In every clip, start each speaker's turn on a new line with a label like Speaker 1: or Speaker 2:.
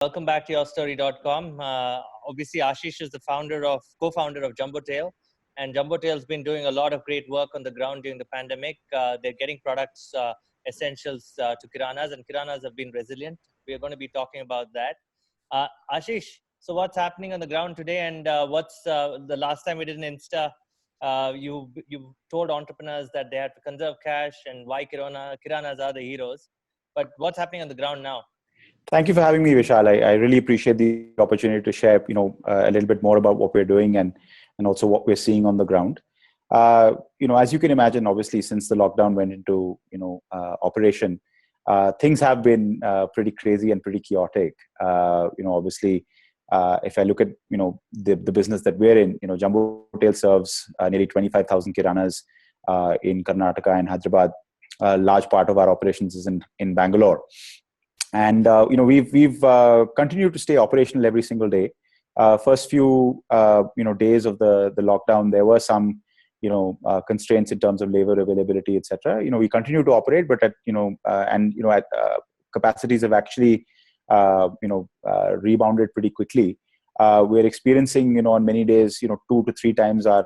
Speaker 1: Welcome back to yourstory.com. Obviously, Ashish is the co-founder of Jumbotail, and Jumbotail's been doing a lot of great work on the ground during the pandemic. They're getting products, essentials to Kiranas, and Kiranas have been resilient. We are going to be talking about that. Ashish, so what's happening on the ground today, and what's the last time we did an Insta? You told entrepreneurs that they had to conserve cash and why Kiranas are the heroes. But what's happening on the ground now?
Speaker 2: Thank you for having me, Vishal. I really appreciate the opportunity to share, a little bit more about what we're doing and also what we're seeing on the ground. As you can imagine, obviously, since the lockdown went into, operation, things have been pretty crazy and pretty chaotic. Obviously, if I look at, the business that we're in, Jumbotail serves nearly 25,000 Kiranas in Karnataka and Hyderabad. A large part of our operations is in Bangalore. And we've continued to stay operational every single day. First few days of the lockdown, there were some constraints in terms of labor availability, etc. We continue to operate, but at capacities have actually rebounded pretty quickly. We're experiencing on many days 2 to 3 times our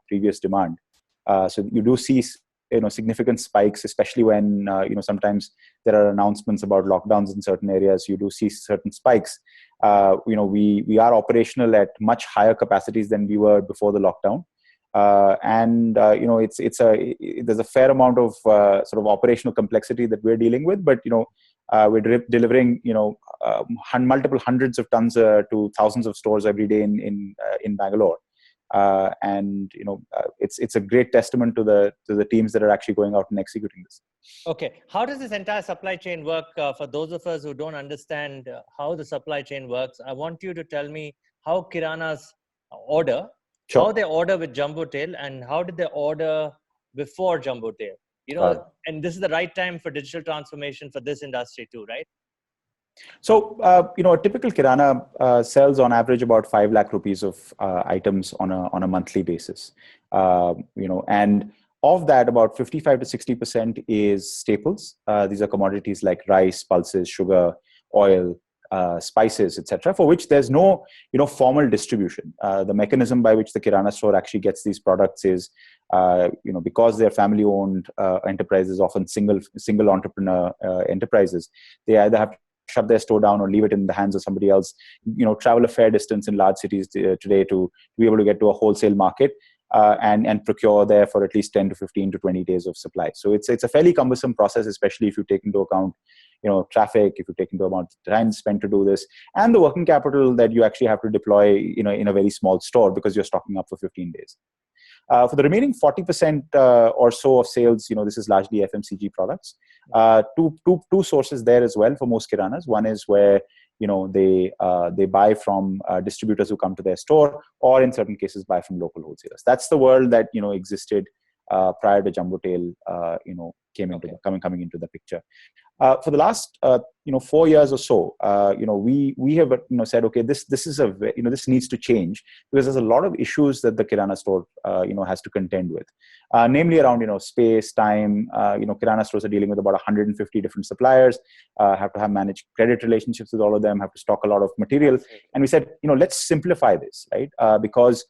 Speaker 2: previous demand. So you do see significant spikes, especially when sometimes there are announcements about lockdowns in certain areas. You do see certain spikes. We are operational at much higher capacities than we were before the lockdown, there's a fair amount of sort of operational complexity that we're dealing with. But we're delivering multiple hundreds of tons to thousands of stores every day in Bangalore. It's a great testament to the teams that are actually going out and executing this.
Speaker 1: Okay, how does this entire supply chain work? For those of us who don't understand how the supply chain works, I want you to tell me how Kiranas order,
Speaker 2: Sure.
Speaker 1: How they order with Jumbotail, and how did they order before Jumbotail? And this is the right time for digital transformation for this industry too, right?
Speaker 2: So, a typical Kirana sells on average about 5 lakh rupees of items on a monthly basis. And of that, about 55 to 60% is staples. These are commodities like rice, pulses, sugar, oil, spices, etc., for which there's no, formal distribution. The mechanism by which the Kirana store actually gets these products is, because they're family-owned enterprises, often single entrepreneur enterprises, they either have to shut their store down or leave it in the hands of somebody else, travel a fair distance in large cities today to be able to get to a wholesale market and procure there for at least 10 to 15 to 20 days of supply. So it's a fairly cumbersome process, especially if you take into account, traffic, if you take into account the time spent to do this, and the working capital that you actually have to deploy, in a very small store because you're stocking up for 15 days. For the remaining 40% or so of sales, this is largely FMCG products. Two sources there as well for most Kiranas. One is where they buy from distributors who come to their store, or in certain cases buy from local wholesalers. That's the world that existed prior to Jumbotail coming into the picture. For the last 4 years or so, we have said, okay, this is this needs to change, because there's a lot of issues that the Kirana store has to contend with, namely around space, time. Kirana stores are dealing with about 150 different suppliers, have to have managed credit relationships with all of them, have to stock a lot of material, and we said, let's simplify this, right? Because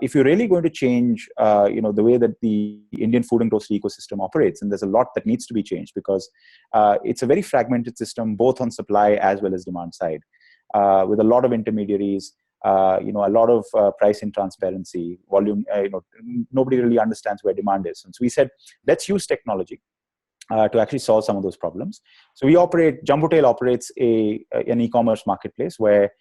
Speaker 2: if you're really going to change, the way that the Indian food and grocery ecosystem operates, and there's a lot that needs to be changed, because it's a very fragmented system, both on supply as well as demand side, with a lot of intermediaries, a lot of price intransparency, volume. Nobody really understands where demand is, and so we said, let's use technology to actually solve some of those problems. So Jumbotail operates an e-commerce marketplace where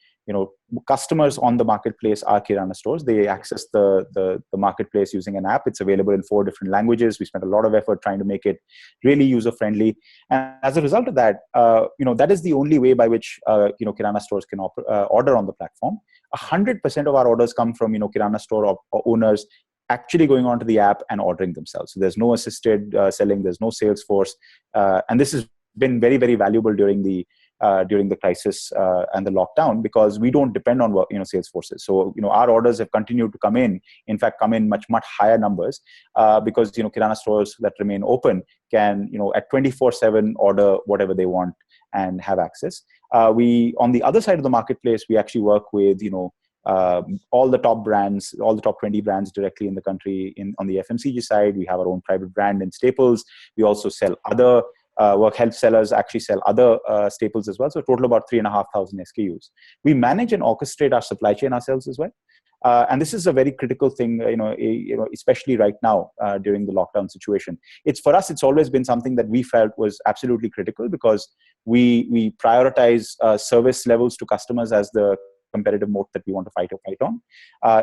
Speaker 2: customers on the marketplace are Kirana stores. They access the marketplace using an app. It's available in 4 different languages. We spent a lot of effort trying to make it really user-friendly. And as a result of that, that is the only way by which, Kirana stores can order on the platform. 100% of our orders come from, Kirana store owners actually going onto the app and ordering themselves. So there's no assisted selling, there's no sales force. And this has been very, very valuable during the crisis and the lockdown, because we don't depend on sales forces. So our orders have continued to come in fact come in much higher numbers, because Kirana stores that remain open can at 24/7 order whatever they want and have access. We, on the other side of the marketplace, we actually work with, all the top brands, all the top 20 brands directly in the country. On the FMCG side, we have our own private brand in staples. We also sell other help sellers actually sell other staples as well. So a total about 3,500 SKUs. We manage and orchestrate our supply chain ourselves as well. And this is a very critical thing, especially right now during the lockdown situation. For us, it's always been something that we felt was absolutely critical, because we prioritize service levels to customers as the competitive moat that we want to fight on.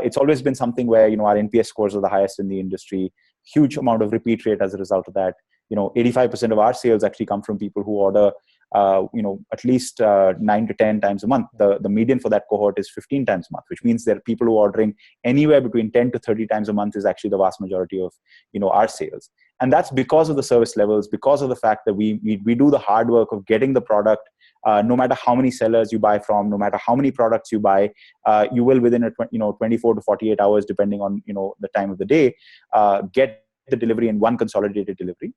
Speaker 2: It's always been something where, our NPS scores are the highest in the industry, huge amount of repeat rate as a result of that. 85% of our sales actually come from people who order, at least 9 to 10 times a month. The median for that cohort is 15 times a month, which means there are people who are ordering anywhere between 10 to 30 times a month is actually the vast majority of, our sales. And that's because of the service levels, because of the fact that we do the hard work of getting the product. No matter how many sellers you buy from, no matter how many products you buy, you will within 24 to 48 hours, depending on the time of the day, get the delivery in one consolidated delivery.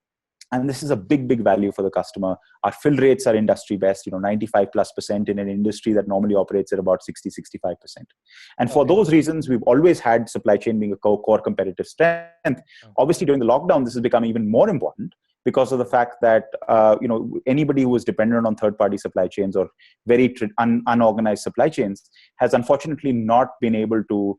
Speaker 2: And this is a big value for the customer. Our fill rates are industry best, 95+% in an industry that normally operates at about 60-65%. And for those reasons, we've always had supply chain being a core competitive strength. Obviously, during the lockdown, this has become even more important, because of the fact that anybody who is dependent on third-party supply chains or very unorganized supply chains has unfortunately not been able to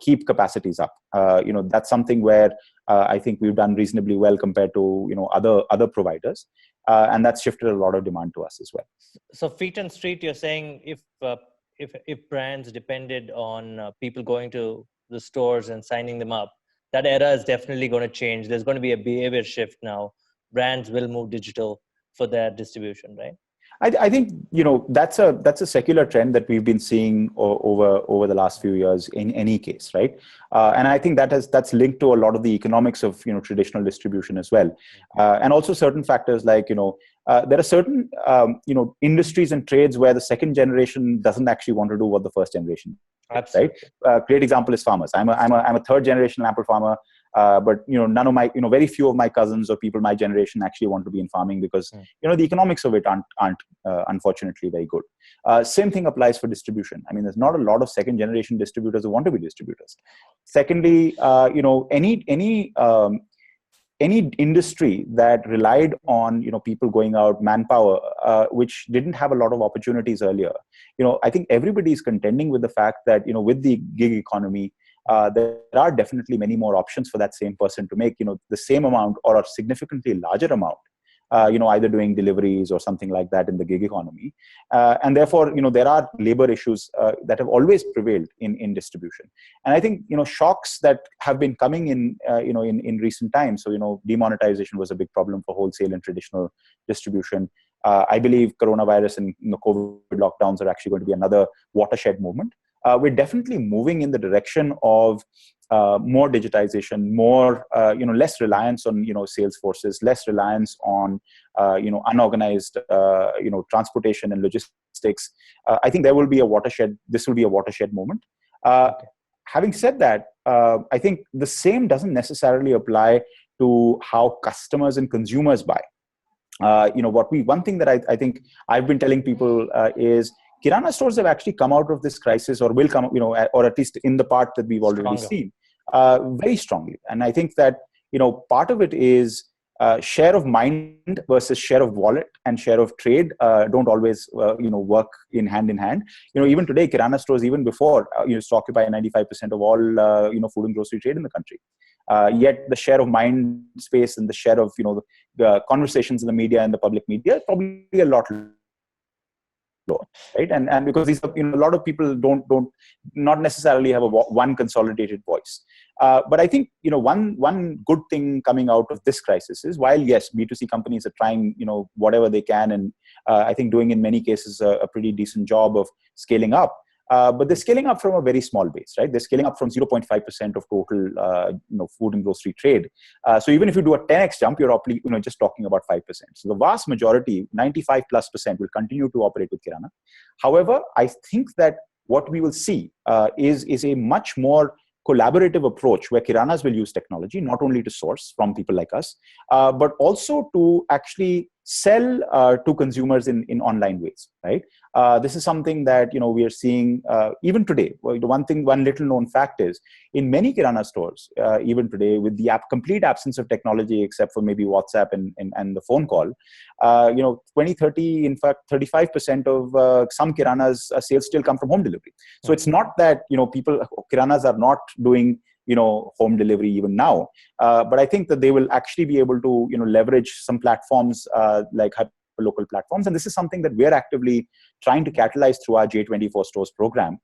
Speaker 2: keep capacities up. That's something where I think we've done reasonably well compared to other providers, and that's shifted a lot of demand to us as well.
Speaker 1: So feet on street, you're saying if brands depended on people going to the stores and signing them up, that era is definitely going to change. There's going to be a behavior shift now. Brands will move digital for their distribution, right?
Speaker 2: I think that's a secular trend that we've been seeing over the last few years in any case, right? And I think that's linked to a lot of the economics of traditional distribution as well, and also certain factors like there are certain industries and trades where the second generation doesn't actually want to do what the first generation did, right? Great example is farmers. I'm a third generation apple farmer. But none of my very few of my cousins or people my generation actually want to be in farming, because the economics of it aren't unfortunately very good. Same thing applies for distribution. I mean, there's not a lot of second generation distributors who want to be distributors. Secondly, any industry that relied on people going out, manpower, which didn't have a lot of opportunities earlier. I think everybody is contending with the fact that with the gig economy, there are definitely many more options for that same person to make the same amount or a significantly larger amount, either doing deliveries or something like that in the gig economy. And therefore, there are labor issues that have always prevailed in distribution. And I think, shocks that have been coming in recent times. So, demonetization was a big problem for wholesale and traditional distribution. I believe coronavirus and COVID lockdowns are actually going to be another watershed movement. We're definitely moving in the direction of more digitization, more less reliance on sales forces, less reliance on unorganized transportation and logistics. I think there will be a watershed. This will be a watershed moment. Having said that, I think the same doesn't necessarily apply to how customers and consumers buy. One thing that I think I've been telling people is, Kirana stores have actually come out of this crisis, or will come, or at least in the part that we've already seen, very strongly. And I think that, part of it is share of mind versus share of wallet, and share of trade don't always, work in hand. Even today, Kirana stores, even before, used to occupy 95% of all, food and grocery trade in the country. Yet the share of mind space and the share of, the conversations in the media and the public media is probably a lot lower, right? And because these are, a lot of people don't not necessarily have one consolidated voice. But I think, one good thing coming out of this crisis is, while yes, B2C companies are trying, whatever they can, and I think doing in many cases a pretty decent job of scaling up. But they're scaling up from a very small base, right? They're scaling up from 0.5% of total, food and grocery trade. So even if you do a 10x jump, you're just talking about 5%. So the vast majority, 95+%, will continue to operate with Kirana. However, I think that what we will see is a much more collaborative approach, where Kiranas will use technology not only to source from people like us, but also to actually sell to consumers in online ways, right? This is something that we are seeing even today. Well, one little known fact is in many kirana stores, even today, with the complete absence of technology except for maybe WhatsApp and the phone call, 20, 30, in fact, 35% of some kiranas sales still come from home delivery. So it's not that kiranas are not doing home delivery even now, but I think that they will actually be able to leverage some platforms like hyperlocal platforms, and this is something that we're actively trying to catalyze through our J24 stores program,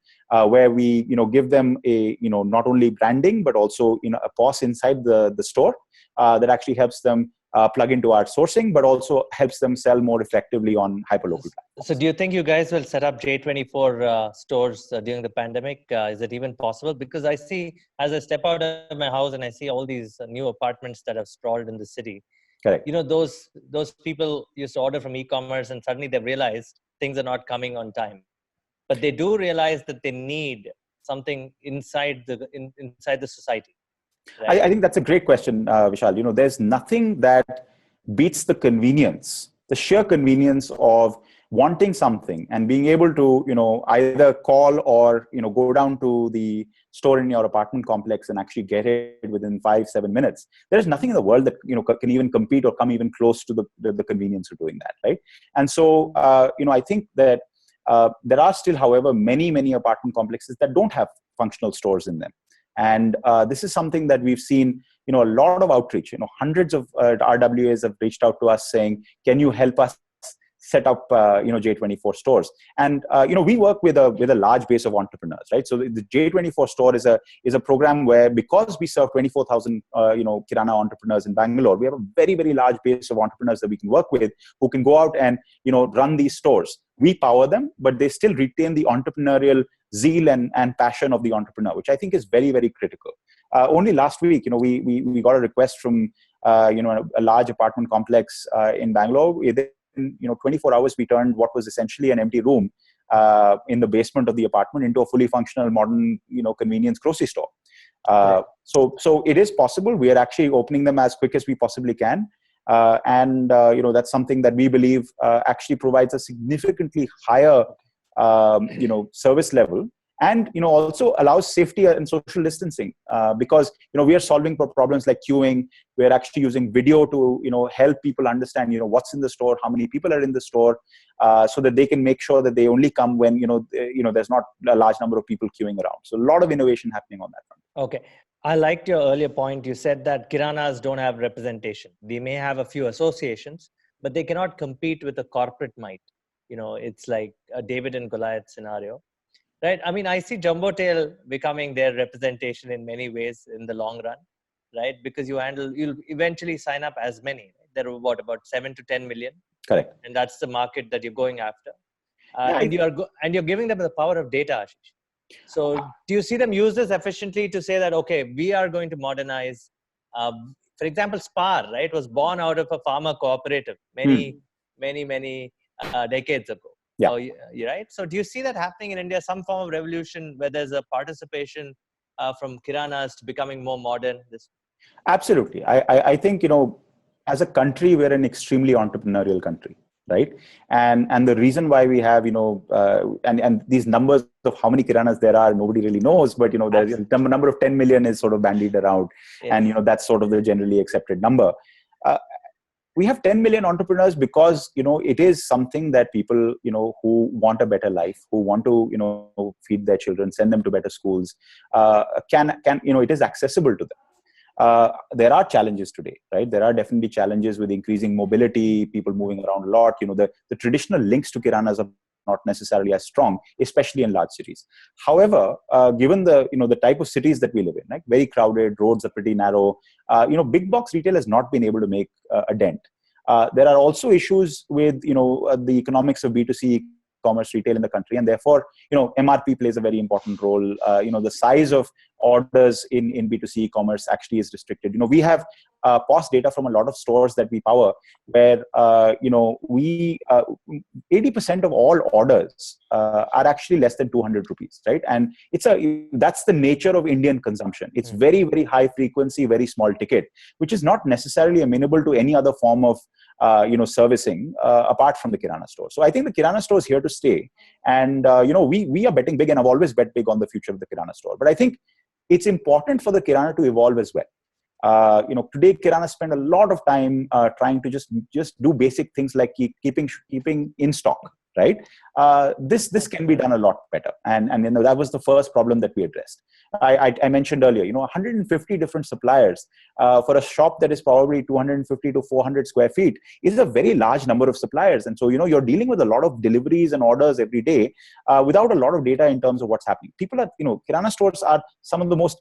Speaker 2: where we give them a not only branding but also a POS inside the store that actually helps them plug into our sourcing, but also helps them sell more effectively on hyperlocal platforms.
Speaker 1: So do you think you guys will set up J24 stores during the pandemic? Is it even possible? Because I see, as I step out of my house and I see all these new apartments that have sprawled in the city.
Speaker 2: Correct.
Speaker 1: Those people used to order from e-commerce and suddenly they realized things are not coming on time. But they do realize that they need something inside the society. Right?
Speaker 2: I think that's a great question, Vishal. There's nothing that beats the convenience, the sheer convenience of wanting something and being able to, either call or, go down to the store in your apartment complex and actually get it within 5-7 minutes. There's nothing in the world that, can even compete or come even close to the convenience of doing that, right? And so, I think that there are still, however, many, many apartment complexes that don't have functional stores in them. And this is something that we've seen, a lot of outreach. Hundreds of RWAs have reached out to us saying, "Can you help us set up, J24 stores?" And we work with a large base of entrepreneurs, right? So the J24 store is a program where, because we serve 24,000 kirana entrepreneurs in Bangalore, we have a very, very large base of entrepreneurs that we can work with who can go out and run these stores. We power them, but they still retain the entrepreneurial zeal and passion of the entrepreneur, which I think is very, very critical. Only last week, we got a request from a large apartment complex in Bangalore. Within 24 hours, we turned what was essentially an empty room in the basement of the apartment into a fully functional, modern, convenience grocery store. So it is possible. We are actually opening them as quick as we possibly can. And that's something that we believe actually provides a significantly higher service level, and also allows safety and social distancing, because we are solving for problems like queuing. We're actually using video to help people understand what's in the store, how many people are in the store, so that they can make sure that they only come when there's not a large number of people queuing around. So a lot of innovation happening on that front.
Speaker 1: Okay. I liked your earlier point. You said that kiranas don't have representation. They may have a few associations, but they cannot compete with the corporate might. It's like a David and Goliath scenario, right? I mean, I see Jumbotail becoming their representation in many ways in the long run, right? Because you'll eventually sign up as many. Right? There are about 7 to 10 million.
Speaker 2: Correct.
Speaker 1: And that's the market that you're going after. And you're giving them the power of data, Ashish. So do you see them use this efficiently to say that, okay, we are going to modernize? For example, Spar, right, was born out of a farmer cooperative many decades ago.
Speaker 2: Yeah.
Speaker 1: You're right. So do you see that happening in India, some form of revolution where there's a participation from kiranas to becoming more modern?
Speaker 2: Absolutely. I think, as a country, we're an extremely entrepreneurial country, right? And the reason why we have, and these numbers of how many kiranas there are, nobody really knows, but, there's a number of 10 million is sort of bandied around. Yes. And, that's sort of the generally accepted number. We have 10 million entrepreneurs because, it is something that people, who want a better life, who want to, feed their children, send them to better schools, can, it is accessible to them. There are challenges today, right? There are definitely challenges with increasing mobility, people moving around a lot. The traditional links to kiranas are not necessarily as strong, especially in large cities. However, given the type of cities that we live in, right, very crowded, roads are pretty narrow, big box retail has not been able to make a dent. There are also issues with the economics of B2C commerce retail in the country, and therefore MRP plays a very important role. The size of orders in B2C commerce actually is restricted. We have POS data from a lot of stores that we power, where 80% of all orders are actually less than 200 rupees, right? And that's the nature of Indian consumption. It's very, very high frequency, very small ticket, which is not necessarily amenable to any other form of servicing apart from the Kirana store. So I think the Kirana store is here to stay, and we are betting big, and I've always bet big on the future of the Kirana store. But I think it's important for the Kirana to evolve as well. Today Kirana spend a lot of time trying to just do basic things like keeping in stock, right? This can be done a lot better, and that was the first problem that we addressed. I mentioned earlier, 150 different suppliers for a shop that is probably 250 to 400 square feet is a very large number of suppliers, and so you're dealing with a lot of deliveries and orders every day without a lot of data in terms of what's happening. People are, Kirana stores are some of the most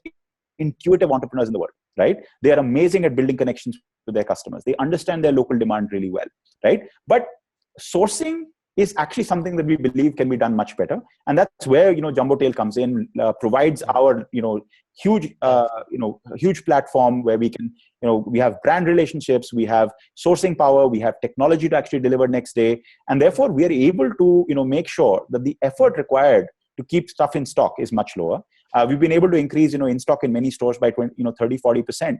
Speaker 2: intuitive entrepreneurs in the world, right? They are amazing at building connections with their customers. They understand their local demand really well, right? But sourcing is actually something that we believe can be done much better, and that's where Jumbotail comes in, provides our huge platform where we can we have brand relationships, we have sourcing power, we have technology to actually deliver next day, and therefore we are able to make sure that the effort required to keep stuff in stock is much lower. We've been able to increase in stock in many stores by 30-40%.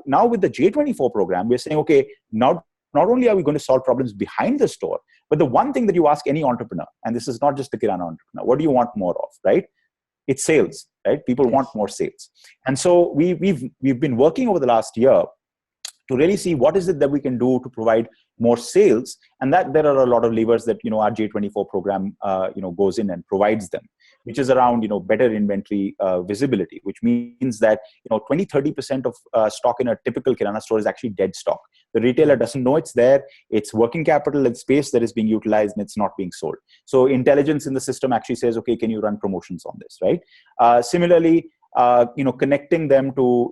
Speaker 2: Now with the J24 program, we're saying, okay, not only are we going to solve problems behind the store, but the one thing that you ask any entrepreneur, and this is not just the Kirana entrepreneur, what do you want more of, right? It's sales, right? People want more sales. And so we've been working over the last year to really see what is it that we can do to provide more sales, and that there are a lot of levers that our J24 program goes in and provides them, which is around better inventory visibility, which means that 20-30% of stock in a typical Kirana store is actually dead stock. The retailer doesn't know it's there. It's working capital and space that is being utilized, and it's not being sold. So intelligence in the system actually says, okay, can you run promotions on this, right? Similarly, connecting them to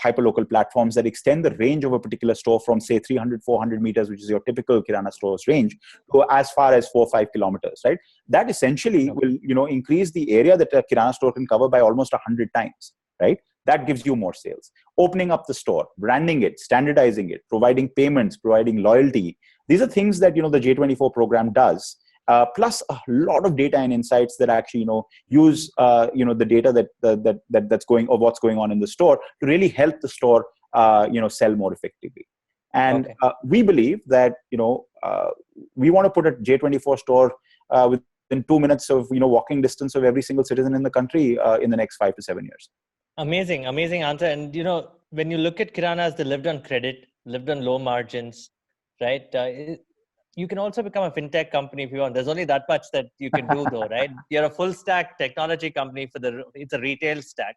Speaker 2: hyperlocal platforms that extend the range of a particular store from say 300-400 meters, which is your typical Kirana store's range, to as far as 4 or 5 kilometers, right? That essentially will increase the area that a Kirana store can cover by almost 100 times, right? That gives you more sales. Opening up the store, branding it, standardizing it, providing payments, providing loyalty. These are things that the J24 program does. Plus a lot of data and insights that actually use the data that's going, or what's going on in the store, to really help the store sell more effectively. And we believe that we want to put a J24 store within 2 minutes of walking distance of every single citizen in the country in the next 5 to 7 years.
Speaker 1: Amazing answer. And when you look at Kiranas, they lived on credit, lived on low margins, right? You can also become a fintech company if you want. There's only that much that you can do, though, right? You're a full stack technology company it's a retail stack,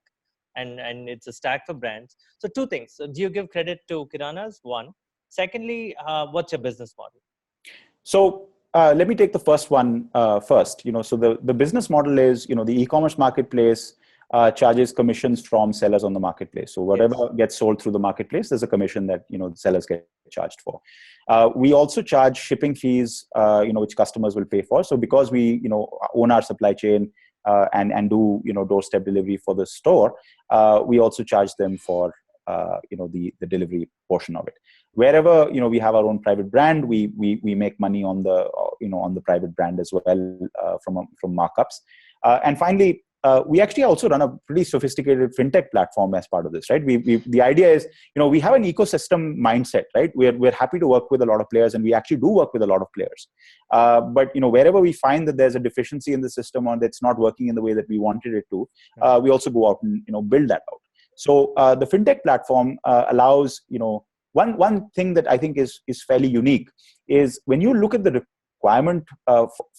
Speaker 1: and it's a stack for brands. So 2 things. So do you give credit to Kiranas? 1. Secondly, what's your business model?
Speaker 2: So let me take the first one first. So the business model is, the e-commerce marketplace charges commissions from sellers on the marketplace. So whatever gets sold through the marketplace, there's a commission that the sellers get charged for. We also charge shipping fees, which customers will pay for. So because we own our supply chain and do doorstep delivery for the store, we also charge them for the delivery portion of it. Wherever we have our own private brand, we make money on the private brand as well from markups. And finally, we actually also run a pretty sophisticated fintech platform as part of this, right? The idea is, we have an ecosystem mindset, right? We're happy to work with a lot of players, and we actually do work with a lot of players. But wherever we find that there's a deficiency in the system, or that's not working in the way that we wanted it to, we also go out and build that out. So the fintech platform allows one thing that I think is fairly unique is when you look at the requirement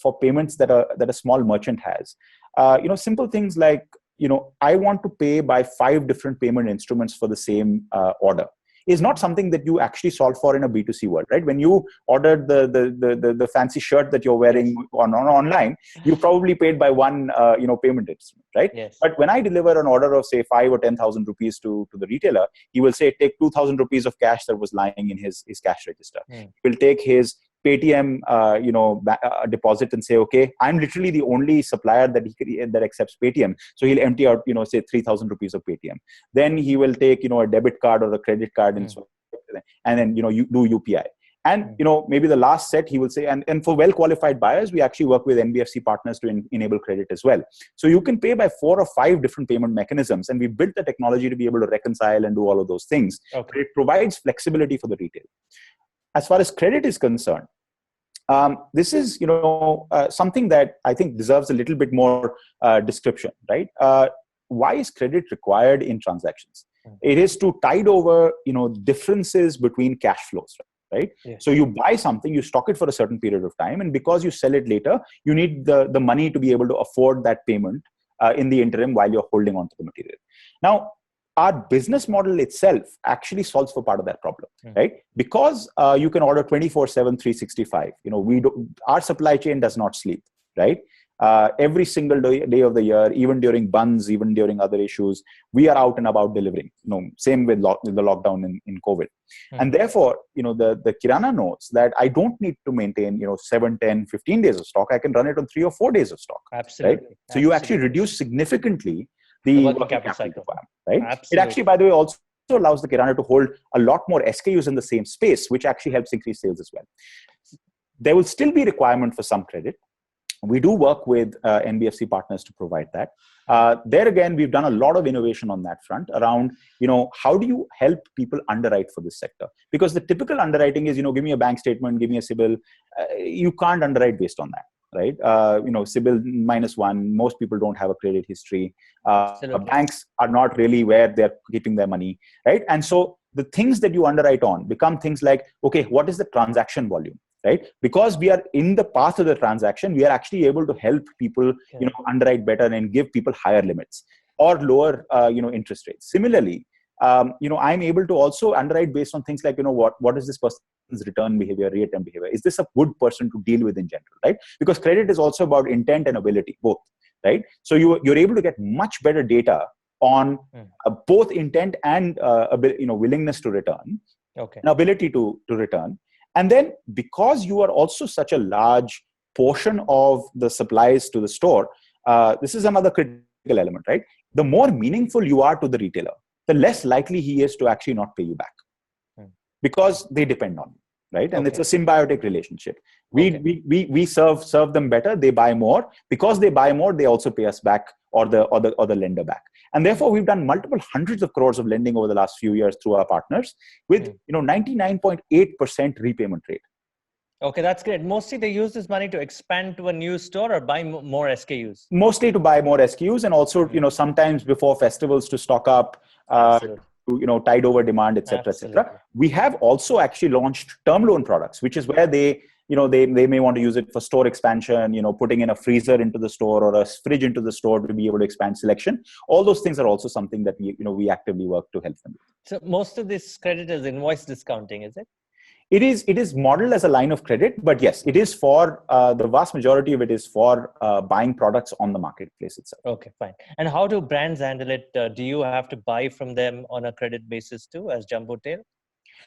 Speaker 2: for payments that a small merchant has. Simple things like, I want to pay by 5 different payment instruments for the same order is not something that you actually solve for in a B2C world, right? When you ordered the fancy shirt that you're wearing online, you probably paid by one payment instrument, right?
Speaker 1: Yes.
Speaker 2: But when I deliver an order of say 5 or 10,000 rupees to the retailer, he will say take 2,000 rupees of cash that was lying in his cash register. He will take his Paytm, deposit and say, okay, I'm literally the only supplier that accepts Paytm. So he'll empty out, say 3,000 rupees of Paytm. Then he will take, a debit card or a credit card and then, you do UPI. And, maybe the last set he will say, and for well-qualified buyers, we actually work with NBFC partners to enable credit as well. So you can pay by 4 or 5 different payment mechanisms. And we built the technology to be able to reconcile and do all of those things. Okay. But it provides flexibility for the retail. As far as credit is concerned, this is, something that I think deserves a little bit more description, right? Why is credit required in transactions? It is to tide over, differences between cash flows, right? Yes. So you buy something, you stock it for a certain period of time, and because you sell it later, you need the money to be able to afford that payment in the interim while you're holding on to the material. Now, our business model itself actually solves for part of that problem, right? Because you can order 24/7, 365. Our supply chain does not sleep, right? Every single day of the year, even during bunds, even during other issues, we are out and about delivering. Same with the lockdown in COVID. And therefore, the Kirana knows that I don't need to maintain, 7, 10, 15 days of stock. I can run it on 3 or 4 days of stock.
Speaker 1: Absolutely.
Speaker 2: Right? So you actually reduce significantly the working capital cycle, right?
Speaker 1: Absolutely.
Speaker 2: It actually, by the way, also allows the Kirana to hold a lot more SKUs in the same space, which actually helps increase sales as well. There will still be requirement for some credit. We do work with NBFC partners to provide that. There again, we've done a lot of innovation on that front around, how do you help people underwrite for this sector? Because the typical underwriting is, give me a bank statement, give me a CIBIL. You can't underwrite based on that, right? CIBIL -1, most people don't have a credit history. Banks are not really where they're keeping their money, right? And so the things that you underwrite on become things like, okay, what is the transaction volume? Right? Because we are in the path of the transaction, we are actually able to help people, underwrite better and give people higher limits or lower, interest rates. Similarly, I'm able to also underwrite based on things like, what is this person's return behavior, rate and behavior? Is this a good person to deal with in general, right? Because credit is also about intent and ability, both, right? So you're able to get much better data on both intent and, willingness to return, and ability to return. And then because you are also such a large portion of the supplies to the store, this is another critical element, right? The more meaningful you are to the retailer, the less likely he is to actually not pay you back because they depend on you, right? And it's a symbiotic relationship. We serve them better, they buy more. Because they buy more, they also pay us back or the lender back. And therefore, we've done multiple hundreds of crores of lending over the last few years through our partners with 99.8% repayment rate.
Speaker 1: Okay, that's great. Mostly they use this money to expand to a new store or buy more SKUs?
Speaker 2: Mostly to buy more SKUs and also, sometimes before festivals to stock up, to, tide over demand, et cetera, et cetera. We have also actually launched term loan products, which is where they may want to use it for store expansion, putting in a freezer into the store or a fridge into the store to be able to expand selection. All those things are also something that we actively work to help them with.
Speaker 1: So most of this credit is invoice discounting, is it?
Speaker 2: It is modeled as a line of credit, but yes, it is for the vast majority of it is for buying products on the marketplace itself.
Speaker 1: Okay, fine. And how do brands handle it? Do you have to buy from them on a credit basis too, as Jumbotail?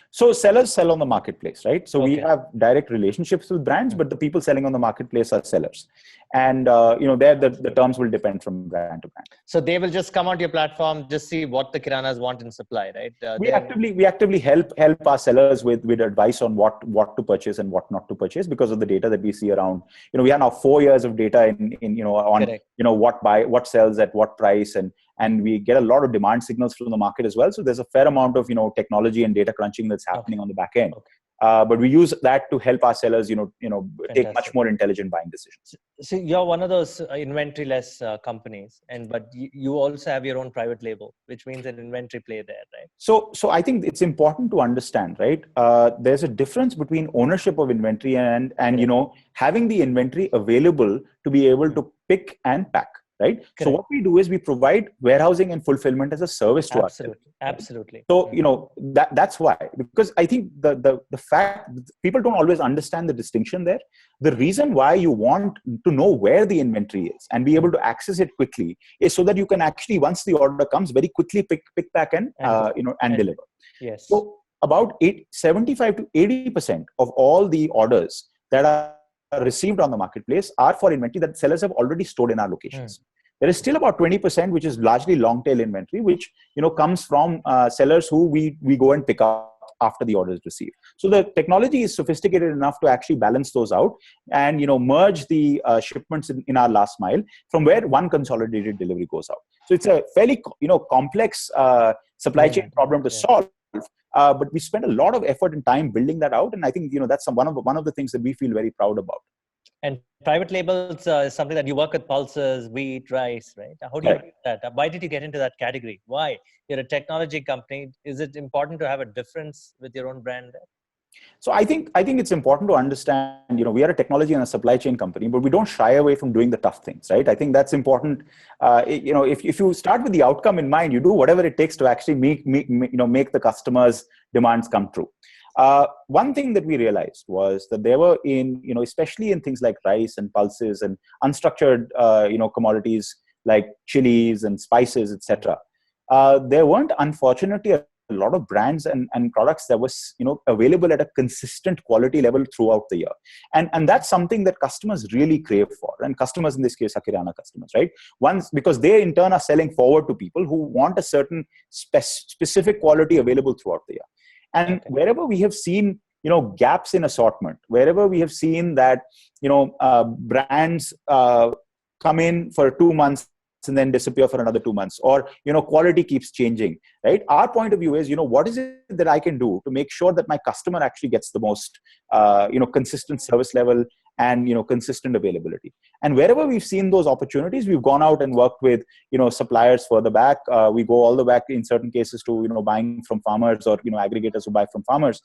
Speaker 2: So sellers sell on the marketplace, right? So we have direct relationships with brands, but the people selling on the marketplace are sellers. And, there the terms will depend from brand to brand.
Speaker 1: So they will just come onto your platform, just see what the Kiranas want in supply, right?
Speaker 2: We actively help our sellers with advice on what to purchase and what not to purchase because of the data that we see around. We have now 4 years of data what sells at what price, and we get a lot of demand signals from the market as well. So there's a fair amount of technology and data crunching that's happening on the back end. But we use that to help our sellers, take much more intelligent buying decisions.
Speaker 1: So you're one of those inventory-less companies, but you also have your own private label, which means an inventory play there, right?
Speaker 2: So I think it's important to understand, right? There's a difference between ownership of inventory and having the inventory available to be able to pick and pack. Right. Correct. So what we do is we provide warehousing and fulfillment as a service to our sellers.
Speaker 1: Absolutely.
Speaker 2: So, that's why, because I think the fact people don't always understand the distinction there. The reason why you want to know where the inventory is and be able to access it quickly is so that you can actually, once the order comes, very quickly pick, pack and deliver.
Speaker 1: Yes.
Speaker 2: So about 75 to 80% of all the orders that are received on the marketplace are for inventory that sellers have already stored in our locations. There is still about 20%, which is largely long tail inventory, which comes from sellers who we go and pick up after the order is received. So the technology is sophisticated enough to actually balance those out and merge the shipments in our last mile from where one consolidated delivery goes out. So it's a fairly complex supply chain problem to solve. But we spent a lot of effort and time building that out, and I think that's one of the things that we feel very proud about.
Speaker 1: And private labels is something that you work with pulses, wheat, rice, right? How do you do that? Why did you get into that category? Why? You're a technology company. Is it important to have a difference with your own brand?
Speaker 2: So I think it's important to understand, we are a technology and a supply chain company, but we don't shy away from doing the tough things, right? I think that's important. If you start with the outcome in mind, you do whatever it takes to actually make the customer's demands come true. One thing that we realized was that there were especially in things like rice and pulses and unstructured, commodities like chilies and spices, etc. There weren't, unfortunately, a lot of brands and products that was available at a consistent quality level throughout the year, and that's something that customers really crave for. And customers in this case are kirana customers, right? Because they in turn are selling forward to people who want a certain specific quality available throughout the year. And wherever we have seen gaps in assortment, wherever we have seen that brands come in for 2 months and then disappear for another 2 months, or quality keeps changing, right? Our point of view is what is it that I can do to make sure that my customer actually gets the most consistent service level and consistent availability. And wherever we've seen those opportunities, we've gone out and worked with suppliers further back. We go all the way back in certain cases to buying from farmers or aggregators who buy from farmers,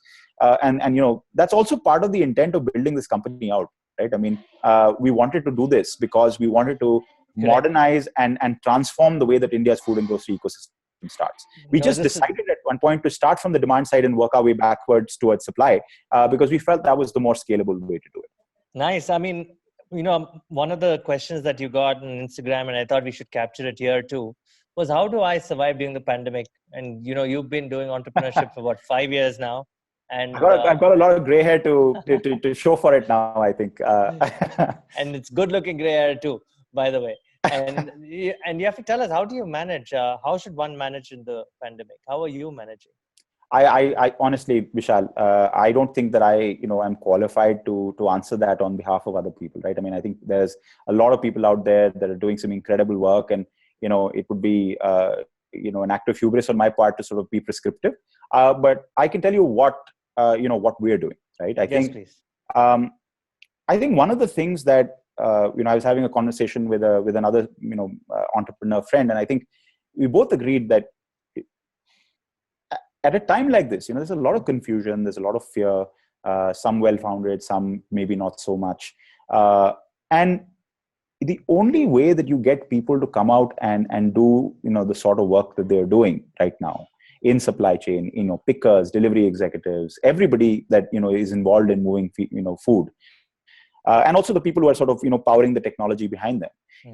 Speaker 2: and that's also part of the intent of building this company out, right? I mean, we wanted to do this because we wanted to modernize and transform the way that India's food and grocery ecosystem starts. We just decided at one point to start from the demand side and work our way backwards towards supply, because we felt that was the more scalable way to do it.
Speaker 1: Nice. I mean, one of the questions that you got on Instagram, and I thought we should capture it here too, was how do I survive during the pandemic? And you've been doing entrepreneurship for what, 5 years now? And
Speaker 2: I've got a lot of gray hair to show for it now, I think.
Speaker 1: And it's good looking gray hair too, by the way. And you have to tell us, how do you manage? How should one manage in the pandemic? How are you managing?
Speaker 2: I honestly, Vishal, I don't think that I'm qualified to answer that on behalf of other people, right? I mean, I think there's a lot of people out there that are doing some incredible work, and it would be an act of hubris on my part to sort of be prescriptive. But I can tell you what we're doing, right? I think one of the things that I was having a conversation with another entrepreneur friend, and I think we both agreed that at a time like this, there's a lot of confusion, there's a lot of fear, some well-founded, some maybe not so much, and the only way that you get people to come out and do the sort of work that they're doing right now in supply chain, pickers, delivery executives, everybody that is involved in moving food, and also the people who are sort of powering the technology behind them,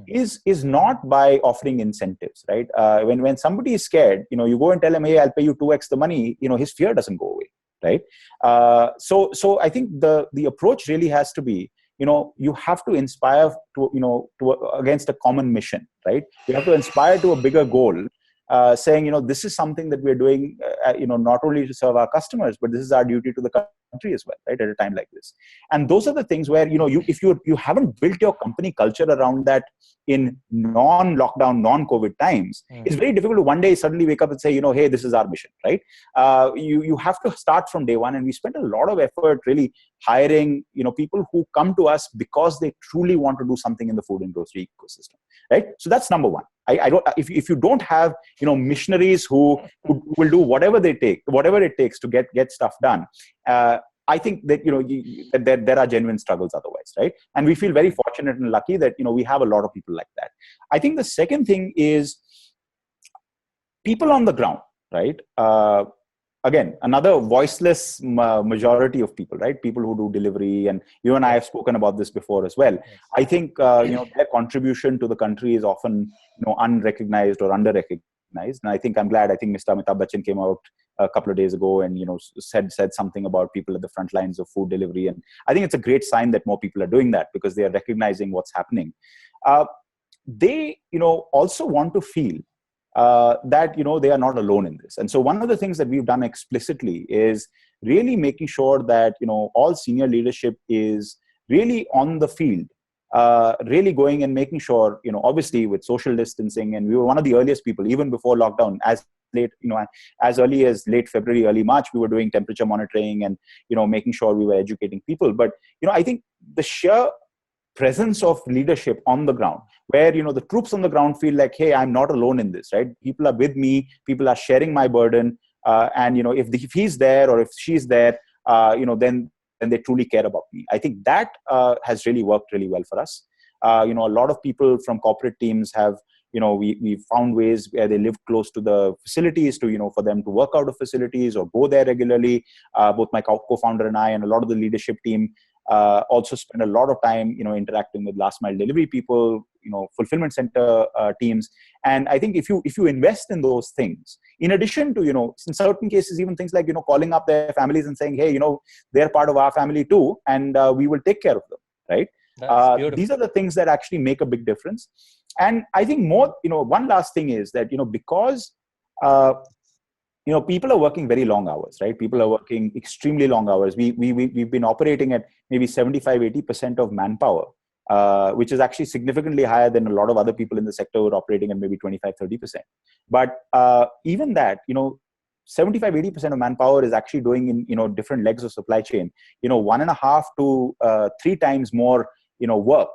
Speaker 2: is not by offering incentives, right? When somebody is scared, you go and tell him, hey, I'll pay you 2x the money, his fear doesn't go away, right? So I think the approach really has to be, you have to inspire against a common mission, right? You have to inspire to a bigger goal, saying, this is something that we're doing, not only to serve our customers, but this is our duty to the country as well, right? At a time like this. And those are the things where, if you haven't built your company culture around that in non-lockdown, non-COVID times, it's very difficult to one day suddenly wake up and say, hey, this is our mission, right? You have to start from day one. And we spent a lot of effort really hiring, people who come to us because they truly want to do something in the food and grocery ecosystem, right? So that's number one. If you don't have, missionaries who will do whatever it takes to get stuff done, I think that, there are genuine struggles otherwise, right? And we feel very fortunate and lucky that, we have a lot of people like that. I think the second thing is people on the ground, right? Again, another voiceless majority of people, right? People who do delivery, and you and I have spoken about this before as well. Yes. I think, their contribution to the country is often, unrecognized or under-recognized. recognized. And I think I'm glad. I think Mr. Amitabh Bachchan came out a couple of days ago and said something about people at the front lines of food delivery. And I think it's a great sign that more people are doing that because they are recognizing what's happening. They also want to feel that they are not alone in this. And so one of the things that we've done explicitly is really making sure that all senior leadership is really on the field, really going and making sure, obviously with social distancing, and we were one of the earliest people, even before lockdown, as early as late February, early March, we were doing temperature monitoring and making sure we were educating people. But I think the sheer presence of leadership on the ground, where the troops on the ground feel like, hey, I'm not alone in this, right? People are with me, people are sharing my burden, and if he's there or if she's there, then they truly care about me. I think that has really worked really well for us. A lot of people from corporate teams have we found ways where they live close to the facilities to for them to work out of facilities or go there regularly. Both my co-founder and I and a lot of the leadership team also spend a lot of time interacting with last mile delivery people, fulfillment center teams. And I think if you invest in those things, in addition to in certain cases even things like calling up their families and saying, hey, they're part of our family too, and we will take care of them, right? These are the things that actually make a big difference. And I think more one last thing is that because people are working very long hours, right? People are working extremely long hours. We've been operating at maybe 75-80% of manpower, which is actually significantly higher than a lot of other people in the sector who are operating at maybe 25-30%. But even that, 75-80% of manpower is actually doing in different legs of supply chain, 1.5 to 3 times more work.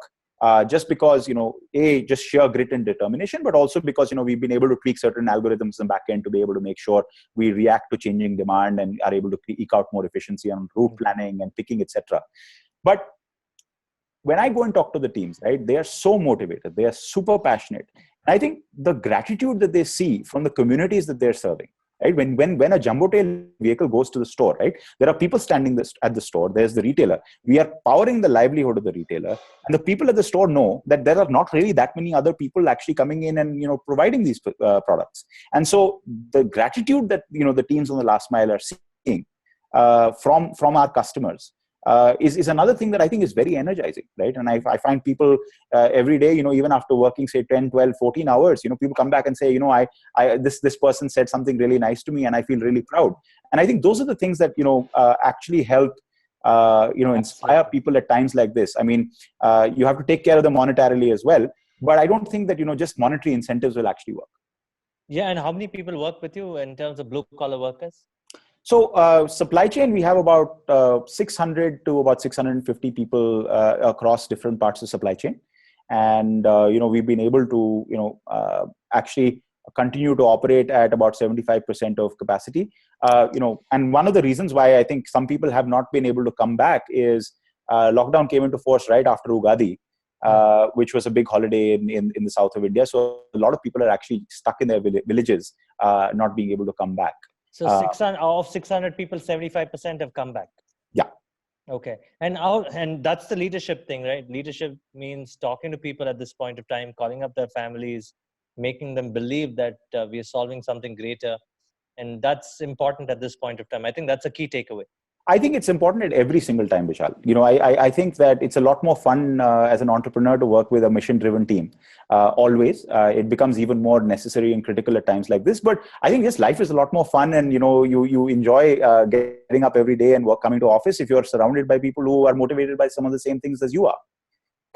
Speaker 2: Just because, just sheer grit and determination, but also because, we've been able to tweak certain algorithms in the back end to be able to make sure we react to changing demand and are able to eke out more efficiency on route planning and picking, etc. But when I go and talk to the teams, right, they are so motivated. They are super passionate. And I think the gratitude that they see from the communities that they're serving, right? When a Jumbotail vehicle goes to the store, right, there are people standing at the store. There's the retailer. We are powering the livelihood of the retailer, and the people at the store know that there are not really that many other people actually coming in and providing these products. And so the gratitude that the teams on the last mile are seeing from our customers is another thing that I think is very energizing, right? And I find people every day, even after working, say 10, 12, 14 hours, people come back and say, this person said something really nice to me and I feel really proud. And I think those are the things that, actually help, inspire people at times like this. I mean, you have to take care of them monetarily as well, but I don't think that, just monetary incentives will actually work.
Speaker 1: Yeah. And how many people work with you in terms of blue collar workers?
Speaker 2: So supply chain, we have about 600 to about 650 people across different parts of supply chain. And, we've been able to, actually continue to operate at about 75% of capacity. And one of the reasons why I think some people have not been able to come back is lockdown came into force right after Ugadi, which was a big holiday in the south of India. So a lot of people are actually stuck in their villages, not being able to come back.
Speaker 1: So 600 people, 75% have come back.
Speaker 2: Yeah.
Speaker 1: Okay. And that's the leadership thing, right? Leadership means talking to people at this point of time, calling up their families, making them believe that we are solving something greater. And that's important at this point of time. I think that's a key takeaway.
Speaker 2: I think it's important at every single time, Vishal. I think that it's a lot more fun as an entrepreneur to work with a mission-driven team. Always, it becomes even more necessary and critical at times like this. But I think just life is a lot more fun, and you enjoy getting up every day and coming to office if you're surrounded by people who are motivated by some of the same things as you are.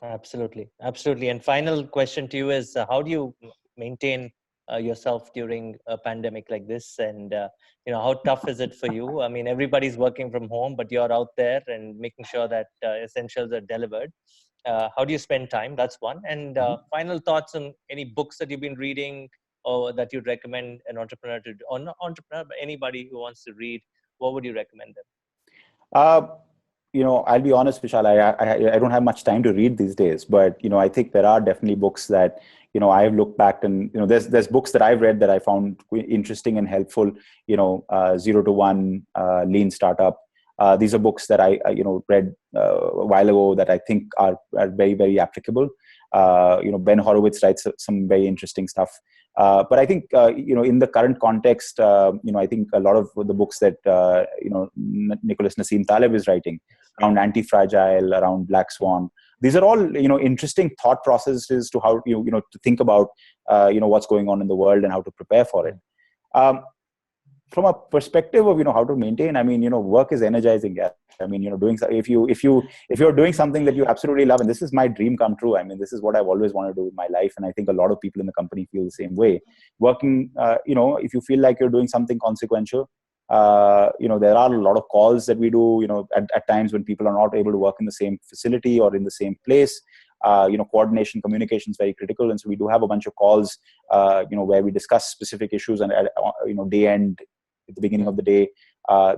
Speaker 1: Absolutely. And final question to you is: how do you maintain yourself during a pandemic like this, and how tough is it for you? I mean, everybody's working from home, but you're out there and making sure that essentials are delivered. How do you spend time? That's one. And final thoughts on any books that you've been reading or that you'd recommend an entrepreneur to, or not entrepreneur, but anybody who wants to read. What would you recommend them?
Speaker 2: I'll be honest, Vishal, I don't have much time to read these days, but, I think there are definitely books that, I've looked back and, there's books that I've read that I found interesting and helpful, 0 to 1, Lean Startup. These are books that I read a while ago that I think are very, very applicable. Ben Horowitz writes some very interesting stuff. But I think in the current context, I think a lot of the books that Nicholas Nassim Taleb is writing around anti-fragile, around black swan, these are all interesting thought processes to how to think about what's going on in the world and how to prepare for it. From a perspective of how to maintain, I mean work is energizing. I mean doing, if you're doing something that you absolutely love, and this is my dream come true. I mean this is what I've always wanted to do in my life, and I think a lot of people in the company feel the same way. Working, if you feel like you're doing something consequential, there are a lot of calls that we do at times when people are not able to work in the same facility or in the same place. Coordination, communication is very critical, and so we do have a bunch of calls where we discuss specific issues, and day end, at the beginning of the day.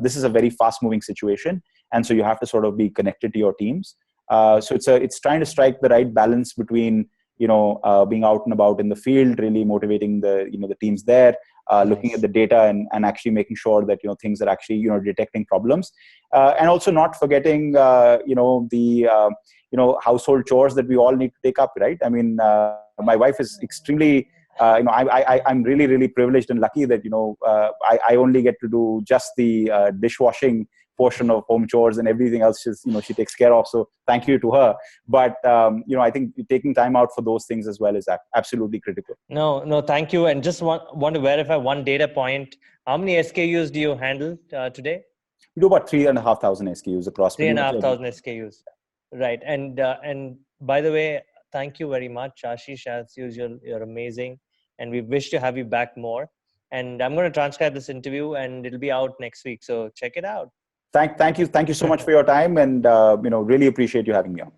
Speaker 2: This is a very fast moving situation, and so you have to sort of be connected to your teams. So it's trying to strike the right balance between being out and about in the field, really motivating the teams there, looking at the data and actually making sure that things are actually detecting problems, and also not forgetting the household chores that we all need to take up, right? I mean my wife is extremely I'm really, really privileged and lucky that I only get to do just the dishwashing portion of home chores, and everything else she takes care of. So thank you to her. But I think taking time out for those things as well is absolutely critical.
Speaker 1: No, thank you. And just want to verify one data point. How many SKUs do you handle today?
Speaker 2: We do about 3,500 SKUs across
Speaker 1: 3,500 SKUs. Right. And by the way, thank you very much, Ashish. As usual, you're amazing. And we wish to have you back more. And I'm going to transcribe this interview, and it'll be out next week. So check it out.
Speaker 2: Thank you so much for your time, and really appreciate you having me on.